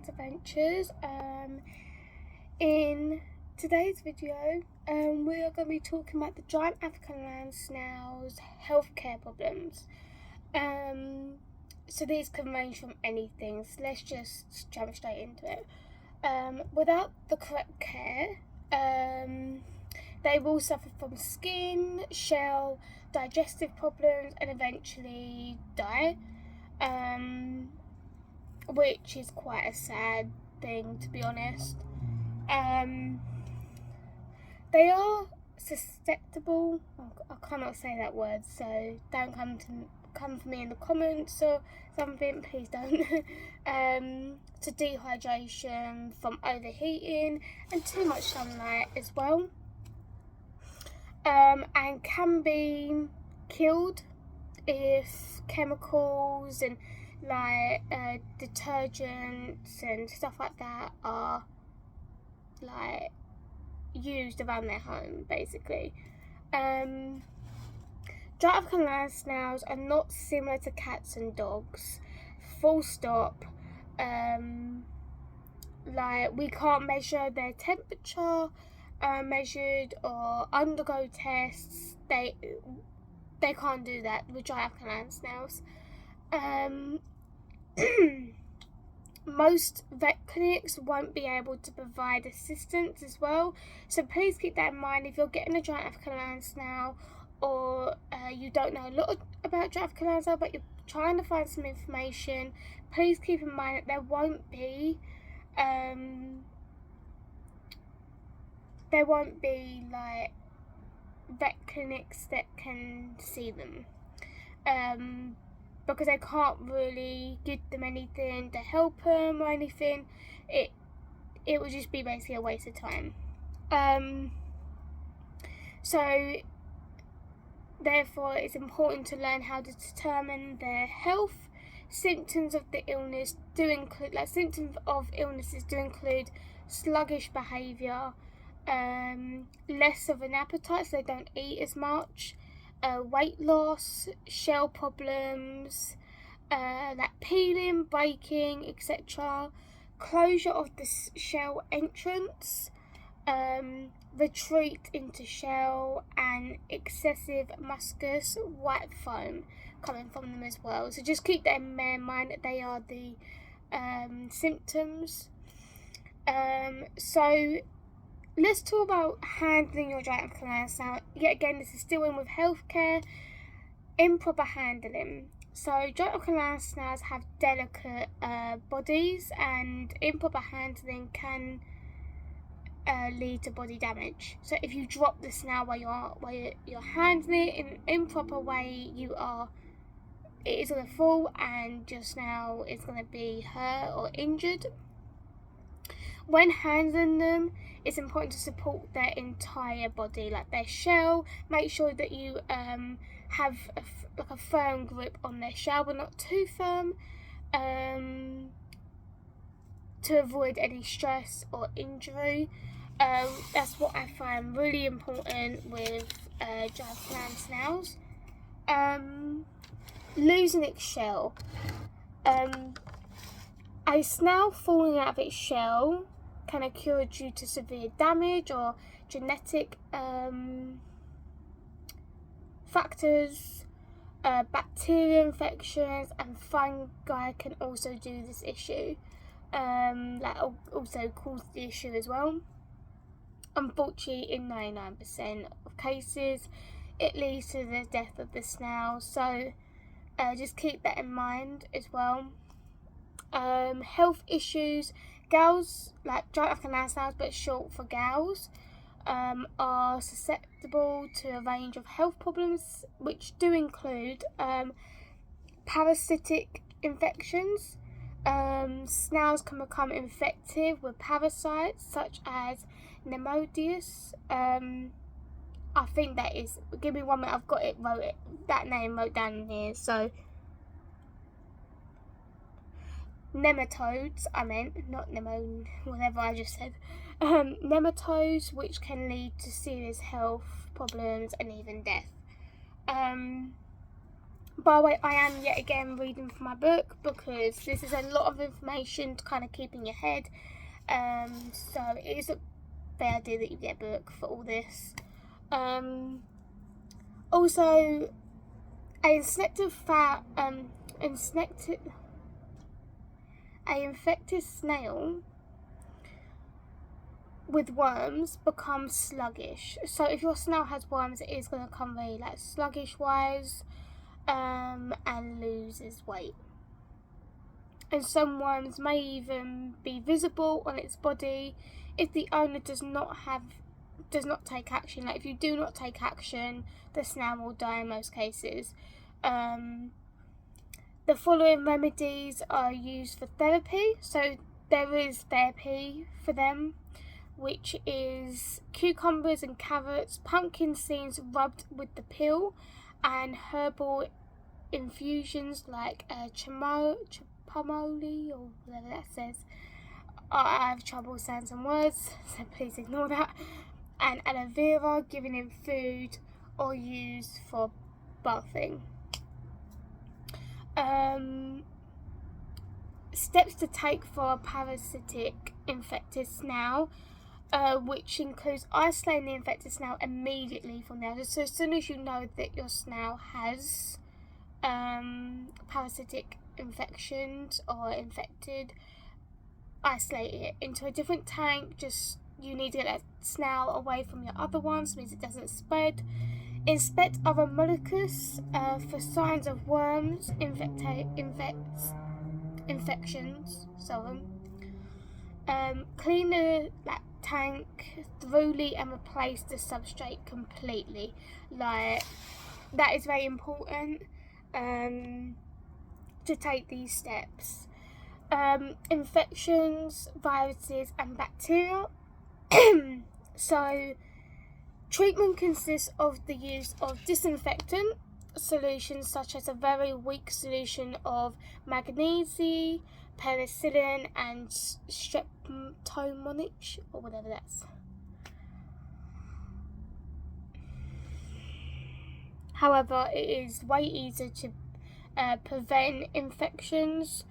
Science Adventures. In today's video, we are going to be talking about the giant African land snail's healthcare problems. So these can range from anything, so let's just jump straight into it. Without the correct care, they will suffer from skin, shell, digestive problems, and eventually die. Which is quite a sad thing, to be honest. They are susceptible. I cannot say that word, so don't come for me in the comments or something. Please don't. To dehydration from overheating and too much sunlight as well. And can be killed if chemicals and like detergents and stuff like that are like used around their home, basically. Giant African land snails are not similar to cats and dogs, full stop. Like, we can't measure their temperature measured or undergo tests. They can't do that with giant African land snails. Most vet clinics won't be able to provide assistance as well, so please keep that in mind. If you're getting a giant African land snail, or you don't know a lot about giant African land snail but you're trying to find some information, please keep in mind that there won't be like vet clinics that can see them, because they can't really give them anything to help them or anything. It would just be basically a waste of time. So therefore it's important to learn how to determine their health. Symptoms of the illness do include, illnesses do include sluggish behaviour, less of an appetite, so they don't eat as much, weight loss, shell problems, like peeling, breaking, etc., closure of the shell entrance, retreat into shell, and excessive mucus white foam coming from them as well. So just keep that in mind that they are the symptoms. So let's talk about handling your giant African land snail. Yet again, this is still in with healthcare. Improper handling. So giant African land snails have delicate bodies, and improper handling can lead to body damage. So if you drop the snail while you're handling it in an improper way, it is going to fall and your snail is going to be hurt or injured. When handling them, it's important to support their entire body, like their shell. Make sure that you have a firm grip on their shell, but not too firm, to avoid any stress or injury. That's what I find really important with giant land snails. Losing its shell. A snail falling out of its shell can occur due to severe damage or genetic factors. Bacterial infections and fungi can also do this issue. That also cause the issue as well. Unfortunately, in 99% of cases, it leads to the death of the snail. So just keep that in mind as well. Health issues. Gals, like giant African land snails but short for gals, are susceptible to a range of health problems, which do include parasitic infections. Snails can become infected with parasites such as Pneumodius. I think that is, give me 1 minute, I've got that name wrote down here. So nematodes, I meant, not whatever I just said. Nematodes, which can lead to serious health problems and even death. By the way, I am yet again reading from my book because this is a lot of information to kind of keep in your head. So it is a fair idea that you get a book for all this. Also, a infected snail with worms becomes sluggish. So if your snail has worms, it is going to come very like sluggish wise, and loses weight. And some worms may even be visible on its body if the owner does not take action. Like if you do not take action, the snail will die in most cases. The following remedies are used for therapy. So there is therapy for them, which is cucumbers and carrots, pumpkin seeds rubbed with the peel, and herbal infusions like chamomile or whatever that says. I have trouble saying some words, so please ignore that. And aloe vera given in food or used for bathing. Steps to take for a parasitic infected snail, which includes isolating the infected snail immediately from the others. So as soon as you know that your snail has parasitic infections or infected, isolate it into a different tank. You need to get that snail away from your other ones, means it doesn't spread. Inspect other molluscs for signs of worms, infections. Clean the tank thoroughly and replace the substrate completely. Like that is very important to take these steps. Infections, viruses, and bacteria. So, treatment consists of the use of disinfectant solutions such as a very weak solution of magnesium, penicillin, and streptomonic, or whatever that's. However, it is way easier to prevent infections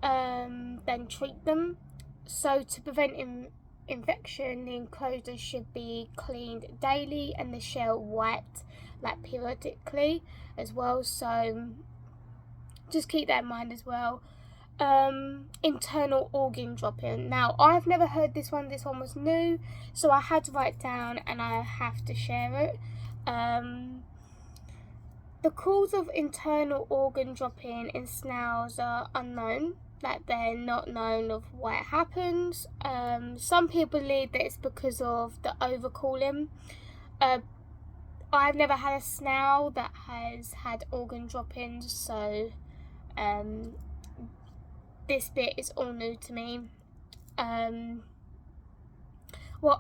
than treat them. So to prevent infection, the enclosure should be cleaned daily and the shell wiped periodically as well. So just keep that in mind as well. Internal organ dropping. Now, I've never heard this one. This one was new, so I had to write down and I have to share it. The cause of internal organ dropping in snails are unknown. They're not known of why it happens. Some people believe that it's because of the overcooling. I've never had a snail that has had organ droppings, so this bit is all new to me. While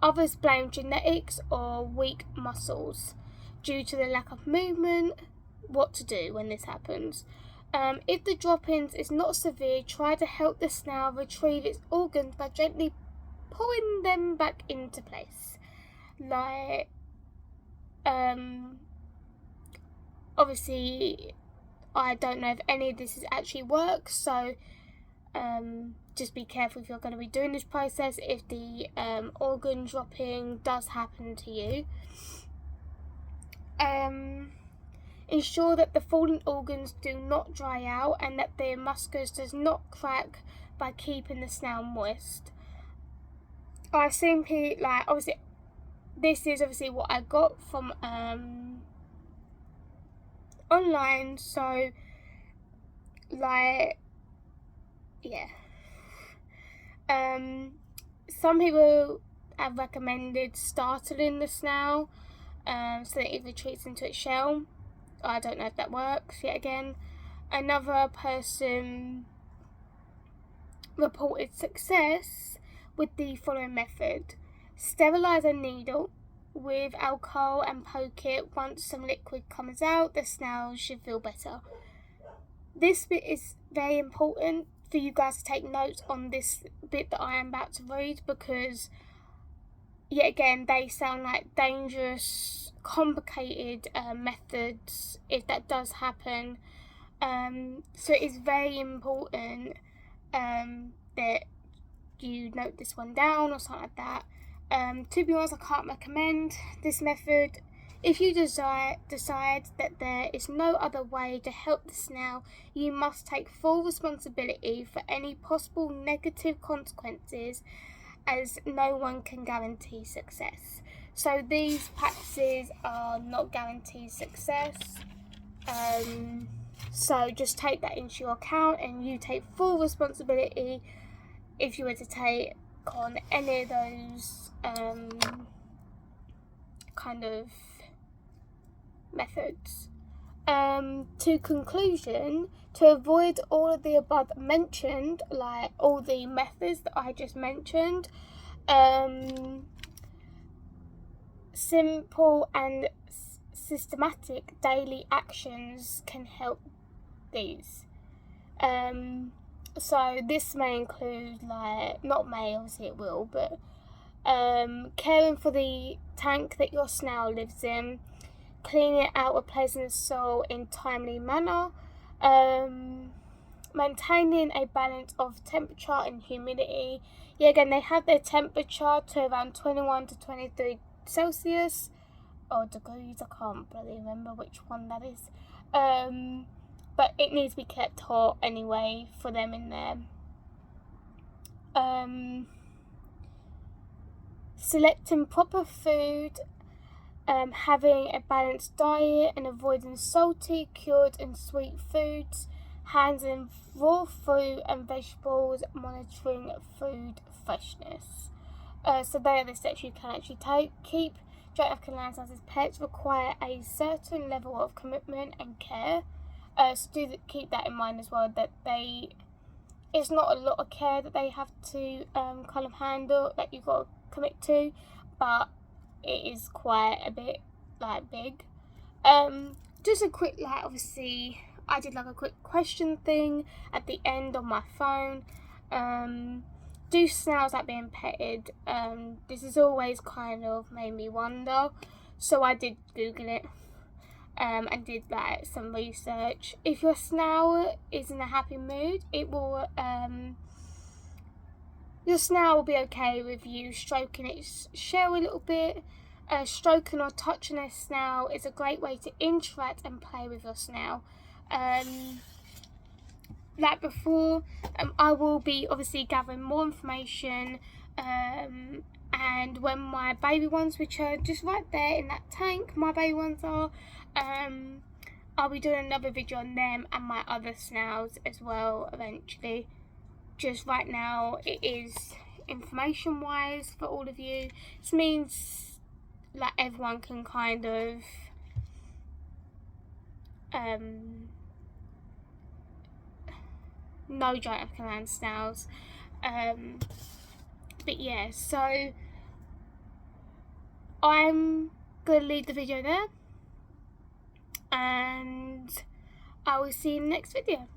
others blame genetics or weak muscles due to the lack of movement. What to do when this happens? If the drop-ins is not severe, try to help the snail retrieve its organs by gently pulling them back into place. Obviously, I don't know if any of this actually works, so just be careful if you're going to be doing this process if the organ dropping does happen to you. Ensure that the fallen organs do not dry out and that the muscus does not crack by keeping the snail moist. I've seen people, obviously, this is obviously what I got from online, so, yeah. Some people have recommended startling the snail so that it retreats into its shell. I don't know if that works yet again. Another person reported success with the following method. Sterilize a needle with alcohol and poke it. Once some liquid comes out, the snail should feel better. This bit is very important for you guys to take notes on this bit that I am about to read, because yet again they sound like dangerous, complicated methods if that does happen. So it is very important that you note this one down or something like that. To be honest, I can't recommend this method. If you decide that there is no other way to help the snail, you must take full responsibility for any possible negative consequences, as no one can guarantee success. So these practices are not guaranteed success. So just take that into your account, and you take full responsibility if you were to take on any of those kind of methods. To conclusion, to avoid all of the above mentioned, like all the methods that I just mentioned, simple and systematic daily actions can help these. So this may include, like, not may, obviously it will, but caring for the tank that your snail lives in, cleaning it out, replacing the soil in timely manner, maintaining a balance of temperature and humidity. Yeah, again, they have their temperature to around 21 to 23 Celsius or degrees. I can't really remember which one that is. But it needs to be kept hot anyway for them in there. Selecting proper food, having a balanced diet and avoiding salty, cured and sweet foods, handling raw fruit and vegetables, monitoring food freshness. So they are the steps you can actually keep Great African land snails as pets require a certain level of commitment and care. So keep that in mind as well, that it's not a lot of care that they have to kind of handle, that you've got to commit to, but it is quite a bit like big. Just a quick, like, obviously I did like a quick question thing at the end on my phone. Do snails like being petted? This has always kind of made me wonder, so I did Google it. And did like some research. If your snail is in a happy mood, it will your snail will be okay with you stroking its shell a little bit. Stroking or touching a snail is a great way to interact and play with your snail. Like before, I will be obviously gathering more information, and when my baby ones, which are just right there in that tank, my baby ones are, I'll be doing another video on them and my other snails as well eventually. Just right now it is information wise for all of you. This means like everyone can kind of know giant African land snails. But yeah, so I'm gonna leave the video there, and I will see you in the next video.